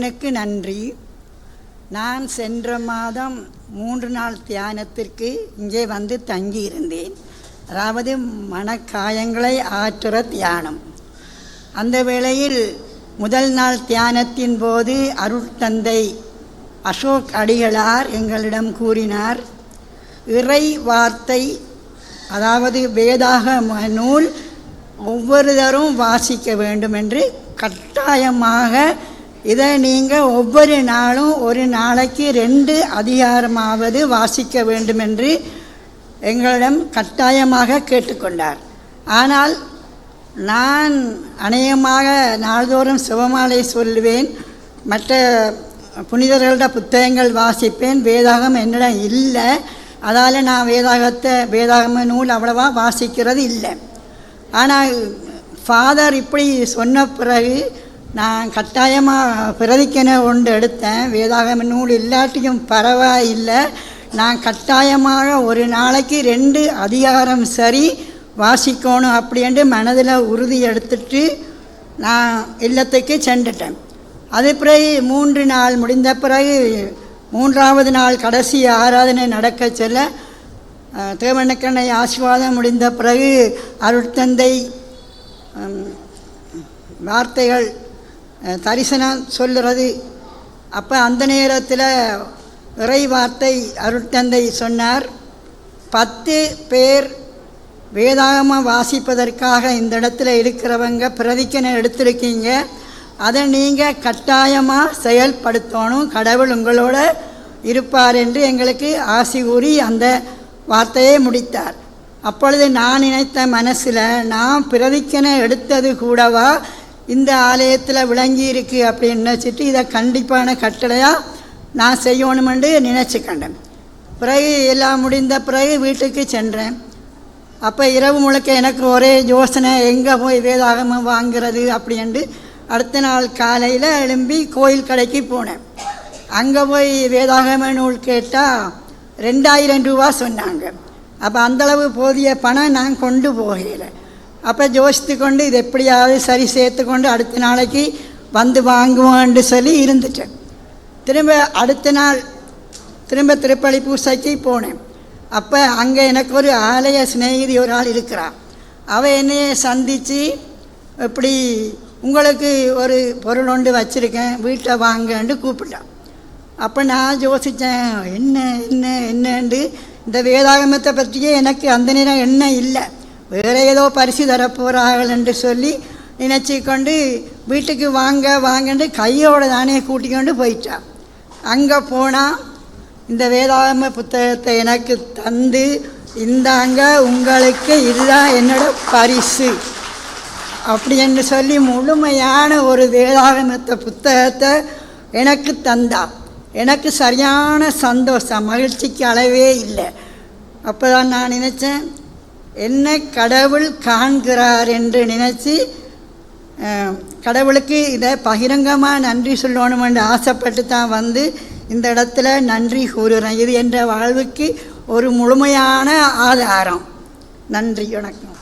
இறைவனுக்கு நன்றி. நான் சென்ற மாதம் 3 நாள் தியானத்திற்கு இங்கே வந்து தங்கியிருந்தேன். அதாவது மனக்காயங்களை ஆற்றுற தியானம். அந்த வேளையில் முதல் நாள் தியானத்தின் போது அருட்தந்தை அசோக் அடிகளார் எங்களிடம் கூறினார், இறை வார்த்தை அதாவது வேதாகம நூல் ஒவ்வொருத்தரும் வாசிக்க வேண்டும் என்று கட்டாயமாக இதை நீங்கள் ஒவ்வொரு நாளும் ஒரு நாளைக்கு 2 அதிகாரமாவது வாசிக்க வேண்டும் என்று எங்களிடம் கட்டாயமாக கேட்டுக்கொண்டார். ஆனால் நான் அநேகமாக நாள்தோறும் சிவமாலை சொல்லுவேன், மற்ற புனிதர்களோட புத்தகங்கள் வாசிப்பேன், வேதாகம் என்னிடம் இல்லை. அதால் நான் வேதாகம நூல் அவ்வளவா வாசிக்கிறது இல்லை. ஆனால் ஃபாதர் இப்படி சொன்ன பிறகு நான் கட்டாயமாக பிரதிக்கனை ஒன்று எடுத்தேன். வேதாகம நூல் இல்லாட்டியும் பரவாயில்லை, நான் கட்டாயமாக ஒரு நாளைக்கு 2 அதிகாரம் சரி வாசிக்கணும் அப்படின்ட்டு மனதில் உறுதி எடுத்துட்டு நான் இல்லத்துக்கு சென்றுட்டேன். அது பிறகு 3 நாள் முடிந்த பிறகு 3ஆவது நாள் கடைசி ஆராதனை நடக்க சொல்ல தேவனுக்கென்னை ஆசீர்வாதம் முடிந்த பிறகு அருட்தந்தை வார்த்தைகள் தரிசனம் சொல்லுறது. அப்போ அந்த நேரத்தில் இறை வார்த்தை அருட்தந்தை சொன்னார், 10 பேர் வேதாகமம் வாசிப்பதற்காக இந்த இடத்துல இருக்கிறவங்க பிரதிக்கனை எடுத்திருக்கீங்க, அதை நீங்கள் கட்டாயமாக செயல்படுத்தணும், கடவுள் உங்களோட இருப்பார் என்று எங்களுக்கு ஆசி கூறி அந்த வார்த்தையை முடித்தார். அப்பொழுது நான் நினைத்த மனசில், நான் பிரதிக்கனை எடுத்தது கூடவா இந்த ஆலயத்தில் விளங்கி இருக்கு அப்படின்னு நினச்சிட்டு இதை கண்டிப்பான கட்டளையாக நான் செய்யணுமென்று நினச்சிக்கண்டேன். பிறகு எல்லாம் முடிந்த பிறகு வீட்டுக்கு சென்றேன். அப்போ இரவு முழுக்க எனக்கு ஒரே யோசனை, எங்கே போய் வேதாகமம் வாங்கிறது அப்படின்ட்டு. அடுத்த நாள் காலையில் எழும்பி கோயில் கடைக்கு போனேன். அங்கே போய் வேதாகம நூல் கேட்டால் 2000 ரூபா சொன்னாங்க. அப்போ அந்தளவு போதிய பணம் நான் கொண்டு போகலை. அப்போ யோசித்து கொண்டு இது எப்படியாவது சரி சேர்த்து கொண்டு அடுத்த நாளைக்கு வந்து வாங்குவோன்னு சொல்லி இருந்துட்டேன். அடுத்த நாள் திருப்பலி பூசைக்கு போனேன். அப்போ அங்கே எனக்கு ஒரு ஆலய சிநேகிதி ஒரு ஆள் இருக்கிறாள். அவள் என்னையை சந்தித்து, இப்படி உங்களுக்கு ஒரு பொருள் ஒன்று வச்சுருக்கேன், வீட்டை வாங்கன்னு கூப்பிட்டான். அப்போ நான் யோசித்தேன், என்னண்டு இந்த வேதாகமத்தை பற்றியே எனக்கு அந்த நேரம் என்ன இல்லை, வேறு ஏதோ பரிசு தரப்போகிறார்கள் என்று சொல்லி நினச்சி கொண்டு வீட்டுக்கு வாங்கன்னு கையோடு தானே கூட்டிக்கொண்டு போயிட்டான். அங்கே போனால் இந்த வேதாகம புத்தகத்தை எனக்கு தந்து, இந்தாங்க உங்களுக்கு இதுதான் என்னோட பரிசு அப்படின்னு சொல்லி முழுமையான ஒரு வேதாகமத்தை புத்தகத்தை எனக்கு தந்தா. எனக்கு சரியான சந்தோஷம், மகிழ்ச்சிக்கு அளவே இல்லை. அப்போ தான் நான் நினச்சேன், என்ன கடவுள் காண்கிறார் என்று நினச்சி கடவுளுக்கு இதை பகிரங்கமாக நன்றி சொல்லணுமென்று ஆசைப்பட்டு தான் வந்து இந்த இடத்துல நன்றி கூறுகிறேன். இது என்ற வாழ்வுக்கு ஒரு முழுமையான ஆதாரம். நன்றி, வணக்கம்.